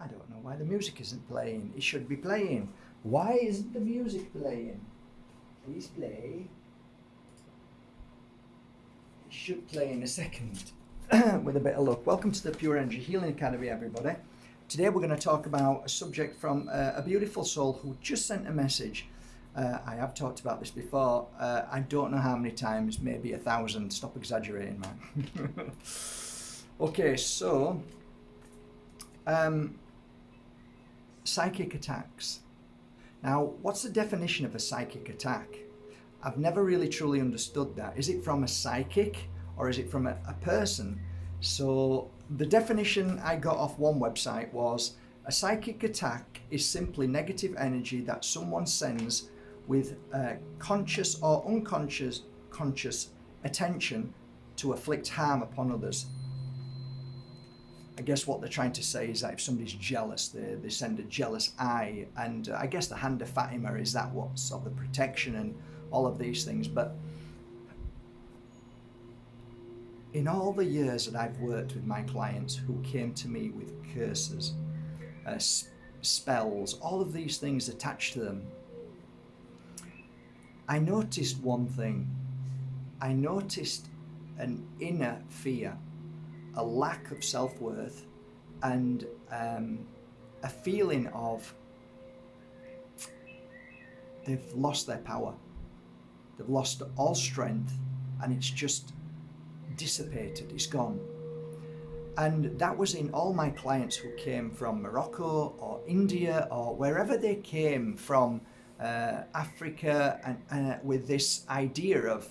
I don't know why the music isn't playing. It should be playing. Why isn't the music playing? Please play. It should play in a second with a bit of luck. Welcome to the Pure Energy Healing Academy, everybody. Today we're going to talk about a subject from a beautiful soul who just sent a message. I have talked about this before. I don't know how many times, maybe 1,000. Stop exaggerating, man. Okay, so psychic attacks. Now, what's the definition of a psychic attack? I've never really truly understood that. Is it from a psychic or is it from a person? So the definition I got off one website was a psychic attack is simply negative energy that someone sends with conscious or unconscious attention to afflict harm upon others. I guess what they're trying to say is that if somebody's jealous, they send a jealous eye, and I guess the hand of Fatima is that what's of the protection and all of these things. But in all the years that I've worked with my clients who came to me with curses, spells, all of these things attached to them, I noticed one thing. I noticed an inner fear, a lack of self-worth, and a feeling of they've lost their power. They've lost all strength, and it's just dissipated, it's gone. And that was in all my clients who came from Morocco or India or wherever they came from, Africa, and with this idea of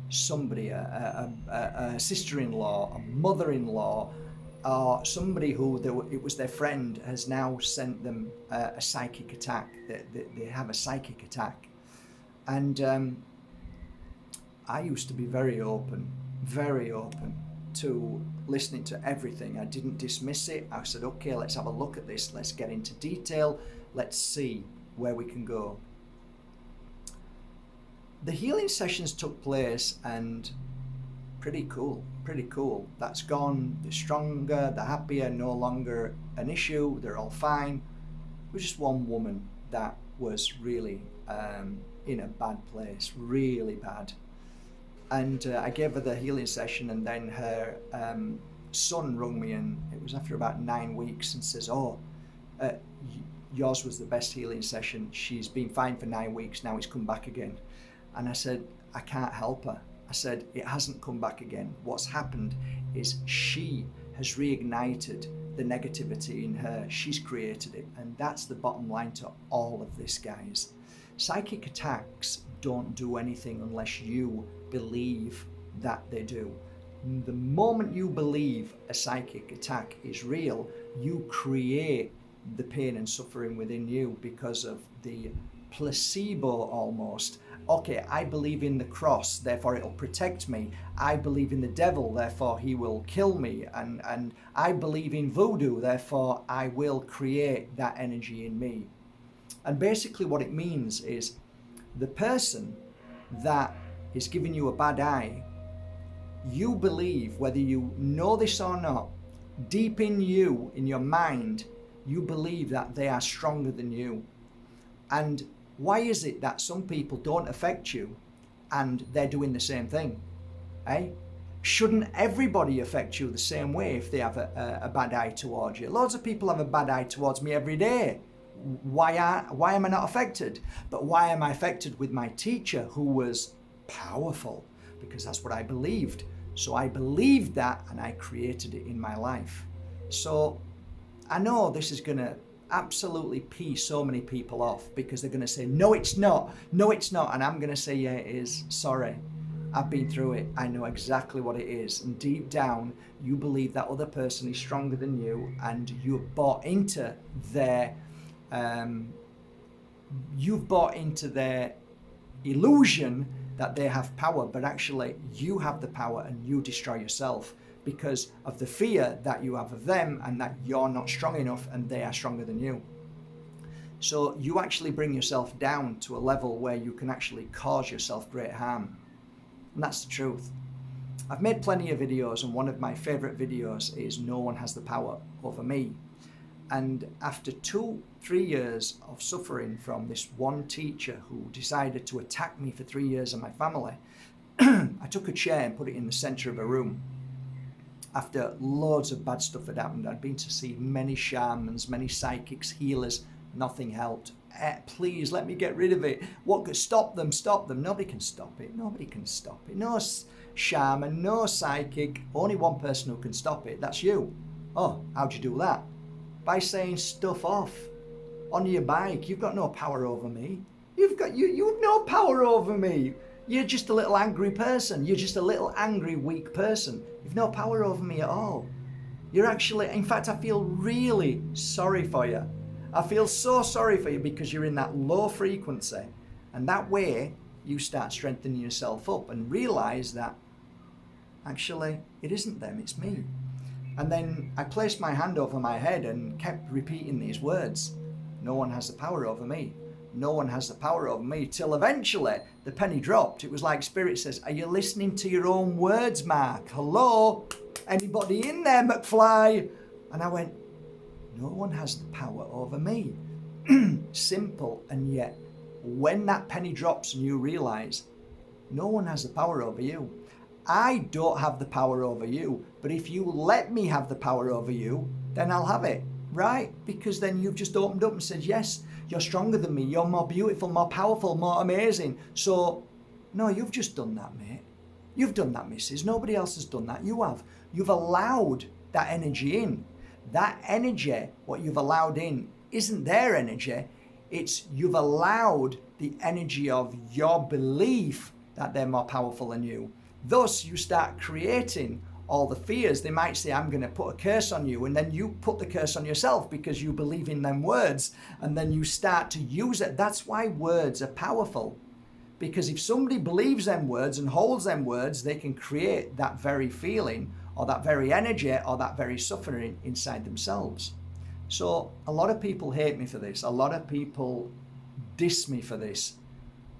somebody, a sister-in-law, a mother-in-law, or somebody who it was their friend has now sent them a psychic attack. They have a psychic attack. And I used to be very open to listening to everything. I didn't dismiss it. I said, okay, let's have a look at this. Let's get into detail. Let's see where we can go. The healing sessions took place, and pretty cool. That's gone. They're stronger, they're happier, no longer an issue. They're all fine. It was just one woman that was really in a bad place, really bad. And I gave her the healing session, and then her son rung me, and it was after about 9 weeks, and says, yours was the best healing session. She's been fine for 9 weeks, now it's come back again. And I said, I can't help her. I said, it hasn't come back again. What's happened is she has reignited the negativity in her. She's created it. And that's the bottom line to all of this, guys. Psychic attacks don't do anything unless you believe that they do. The moment you believe a psychic attack is real, you create the pain and suffering within you because of the placebo almost. Okay, I believe in the cross, therefore it'll protect me. I believe in the devil, therefore he will kill me. And I believe in voodoo, therefore I will create that energy in me. And basically what it means is the person that is giving you a bad eye, you believe, whether you know this or not, deep in you, in your mind, you believe that they are stronger than you. And why is it that some people don't affect you and they're doing the same thing? Shouldn't everybody affect you the same way if they have a bad eye towards you? Loads of people have a bad eye towards me every day. Why am I not affected? But why am I affected with my teacher who was powerful? Because that's what I believed. So I believed that and I created it in my life. So I know this is going to absolutely pee so many people off because they're going to say, no, it's not. No, it's not. And I'm going to say, yeah, it is. Sorry. I've been through it. I know exactly what it is. And deep down, you believe that other person is stronger than you, and you've bought into their illusion that they have power, but actually you have the power and you destroy yourself because of the fear that you have of them and that you're not strong enough and they are stronger than you. So you actually bring yourself down to a level where you can actually cause yourself great harm. And that's the truth. I've made plenty of videos, and one of my favorite videos is No One Has the Power Over Me. And after 2-3 years of suffering from this one teacher who decided to attack me for 3 years and my family, I took a chair and put it in the center of a room. After loads of bad stuff had happened, I'd been to see many shamans, many psychics, healers, nothing helped. Please let me get rid of it. What could stop them? Stop them. Nobody can stop it. Nobody can stop it. No shaman, no psychic, only one person who can stop it. That's you. Oh, how'd you do that? By saying stuff off on your bike. You've got no power over me. You've no power over me. You're just a little angry person. You're just a little angry, weak person. You've no power over me at all. You're actually, in fact, I feel really sorry for you. I feel so sorry for you because you're in that low frequency. And that way, you start strengthening yourself up and realize that actually, it isn't them, it's me. And then I placed my hand over my head and kept repeating these words. No one has the power over me. No one has the power over me. Till eventually the penny dropped. It was like Spirit says, are you listening to your own words, Mark? Hello? Anybody in there, McFly? And I went, no one has the power over me. Simple. And yet, when that penny drops and you realize, no one has the power over you. I don't have the power over you, but if you let me have the power over you, then I'll have it, right? Because then you've just opened up and said, yes, you're stronger than me, you're more beautiful, more powerful, more amazing. So, no, you've just done that, mate. You've done that, missus. Nobody else has done that. You have. You've allowed that energy in. That energy, what you've allowed in, isn't their energy. It's you've allowed the energy of your belief that they're more powerful than you. Thus, you start creating all the fears. They might say, I'm going to put a curse on you. And then you put the curse on yourself because you believe in them words. And then you start to use it. That's why words are powerful. Because if somebody believes them words and holds them words, they can create that very feeling or that very energy or that very suffering inside themselves. So a lot of people hate me for this. A lot of people diss me for this.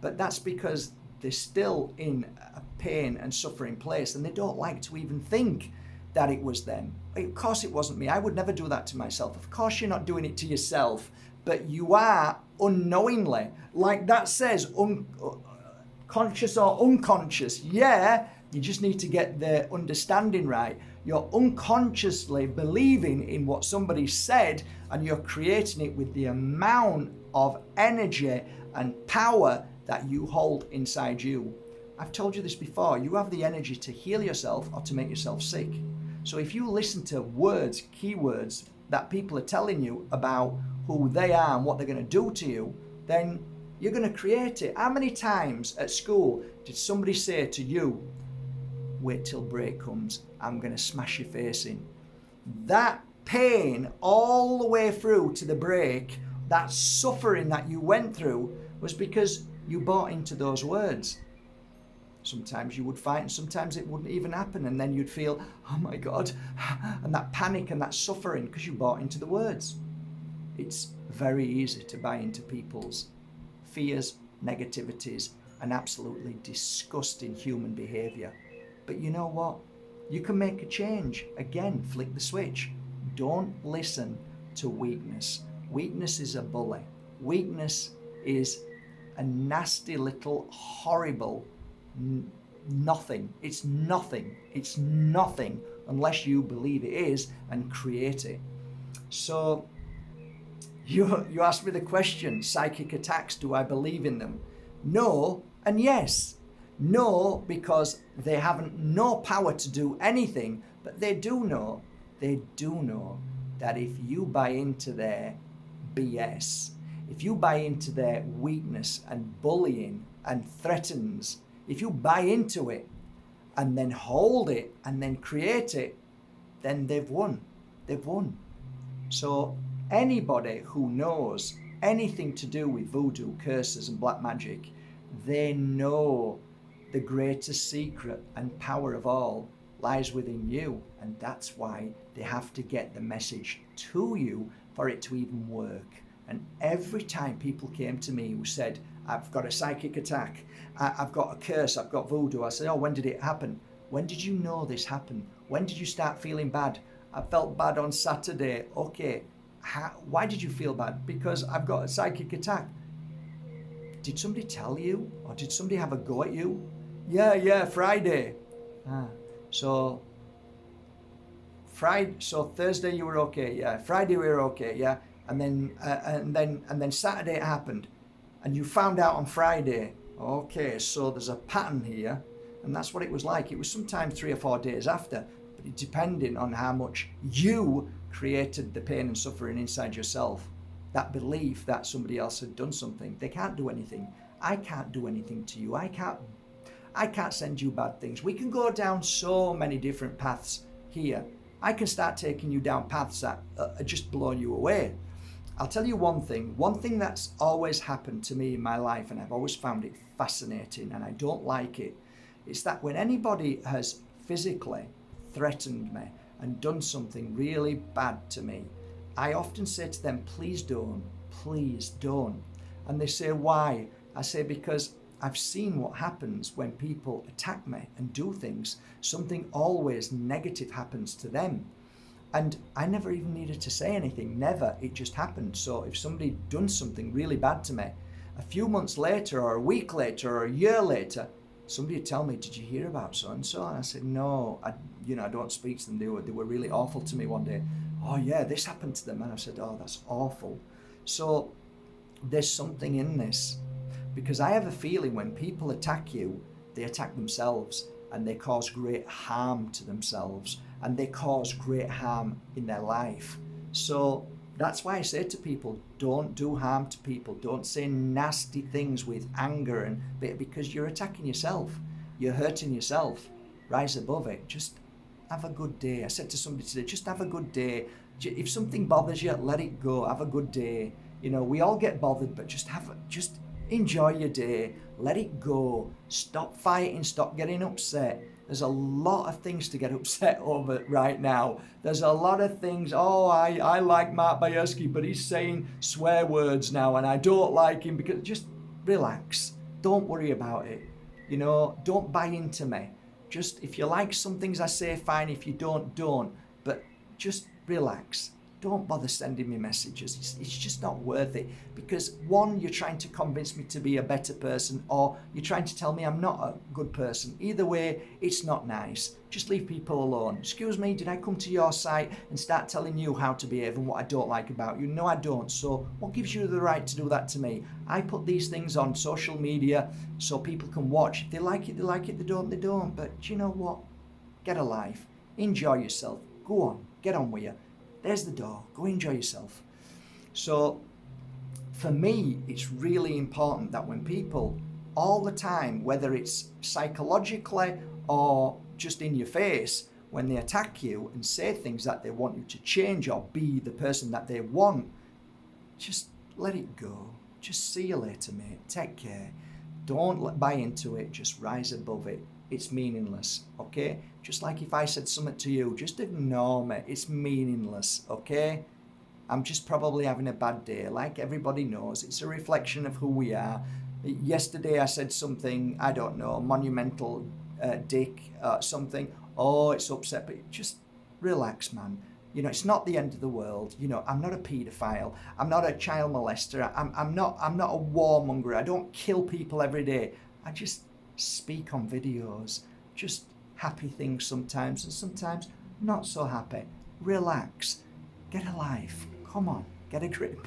But that's because they're still in a pain and suffering place and they don't like to even think that it was them. Of course it wasn't me. I would never do that to myself. Of course you're not doing it to yourself, but you are unknowingly. Like that says, conscious or unconscious. Yeah, you just need to get the understanding right. You're unconsciously believing in what somebody said and you're creating it with the amount of energy and power that you hold inside you. I've told you this before, you have the energy to heal yourself or to make yourself sick. So if you listen to words, keywords that people are telling you about who they are and what they're going to do to you, then you're going to create it. How many times at school did somebody say to you, wait till break comes, I'm going to smash your face in? That pain all the way through to the break, that suffering that you went through was because you bought into those words. Sometimes you would fight and sometimes it wouldn't even happen and then you'd feel, oh my God, and that panic and that suffering because you bought into the words. It's very easy to buy into people's fears, negativities, and absolutely disgusting human behavior. But you know what? You can make a change. Again, flick the switch. Don't listen to weakness. Weakness is a bully. Weakness is a nasty little horrible nothing. It's nothing. It's nothing unless you believe it is and create it. So you asked me the question, psychic attacks, do I believe in them? No and yes. No, because they haven't no power to do anything, but they do know that if you buy into their BS, if you buy into their weakness and bullying and threatens, if you buy into it and then hold it and then create it, then they've won. They've won. So anybody who knows anything to do with voodoo, curses and black magic, they know the greatest secret and power of all lies within you. And that's why they have to get the message to you for it to even work. And every time people came to me who said, I've got a psychic attack, I've got a curse, I've got voodoo, I said, oh, when did it happen? When did you know this happened? When did you start feeling bad? I felt bad on Saturday. Okay, Why did you feel bad? Because I've got a psychic attack. Did somebody tell you? Or did somebody have a go at you? Yeah, Friday. So Thursday you were okay, yeah. Friday we were okay, yeah. And then Saturday it happened. And you found out on Friday. Okay, so there's a pattern here. And that's what it was like. It was sometimes 3 or 4 days after, but it depended on how much you created the pain and suffering inside yourself. That belief that somebody else had done something. They can't do anything. I can't do anything to you. I can't send you bad things. We can go down so many different paths here. I can start taking you down paths that are just blowing you away. I'll tell you one thing that's always happened to me in my life, and I've always found it fascinating, and I don't like it. It's that when anybody has physically threatened me and done something really bad to me, I often say to them, please don't. And they say, why? I say, because I've seen what happens when people attack me and do things. Something always negative happens to them. And I never even needed to say anything, never. It just happened. So if somebody done something really bad to me, a few months later or a week later or a year later, somebody would tell me, did you hear about so-and-so? And I said, no, I don't speak to them. They were really awful to me one day. Oh yeah, this happened to them. And I said, oh, that's awful. So there's something in this, because I have a feeling when people attack you, they attack themselves and they cause great harm to themselves and they cause great harm in their life. So that's why I say to people, don't do harm to people. Don't say nasty things with anger, and because you're attacking yourself. You're hurting yourself. Rise above it. Just have a good day. I said to somebody today, just have a good day. If something bothers you, let it go. Have a good day. We all get bothered, but just enjoy your day. Let it go. Stop fighting. Stop getting upset. There's a lot of things to get upset over right now. There's a lot of things. Oh, I like Mark Bajerski, but he's saying swear words now and I don't like him. Because just relax. Don't worry about it. Don't buy into me. Just if you like some things I say, fine. If you don't. But just relax. Don't bother sending me messages. It's just not worth it. Because one, you're trying to convince me to be a better person, or you're trying to tell me I'm not a good person. Either way, it's not nice. Just leave people alone. Excuse me, did I come to your site and start telling you how to behave and what I don't like about you? No, I don't. So what gives you the right to do that to me? I put these things on social media so people can watch. If they like it, they like it. They don't. But you know what? Get a life. Enjoy yourself. Go on. Get on with you. There's the door. Go enjoy yourself. So for me, it's really important that when people all the time, whether it's psychologically or just in your face, when they attack you and say things that they want you to change or be the person that they want, just let it go. Just see you later, mate. Take care. Don't buy into it. Just rise above it. It's meaningless, okay? Just like if I said something to you, just ignore me. It's meaningless, okay? I'm just probably having a bad day. Like everybody knows, it's a reflection of who we are. Yesterday I said something, I don't know, monumental dick, something. Oh, it's upset, but just relax, man. It's not the end of the world. I'm not a paedophile. I'm not a child molester. I'm not a warmonger. I don't kill people every day. I just speak on videos. Just happy things sometimes, and sometimes not so happy. Relax. Get a life. Come on, get a grip.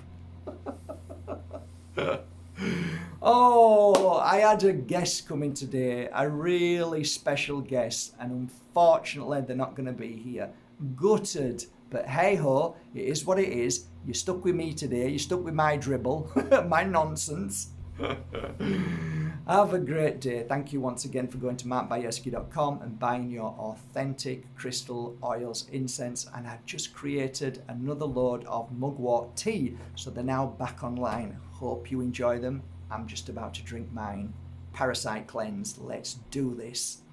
Oh, I had a guest coming today, a really special guest, and unfortunately they're not going to be here. Gutted, but hey ho, it is what it is. You're stuck with me today. You're stuck with my dribble, my nonsense. Have a great day. Thank you once again for going to markbajerski.com and buying your authentic crystal oils, incense, and I've just created another load of mugwort tea, so they're now back online. Hope you enjoy them. I'm just about to drink mine. Parasite cleanse. Let's do this.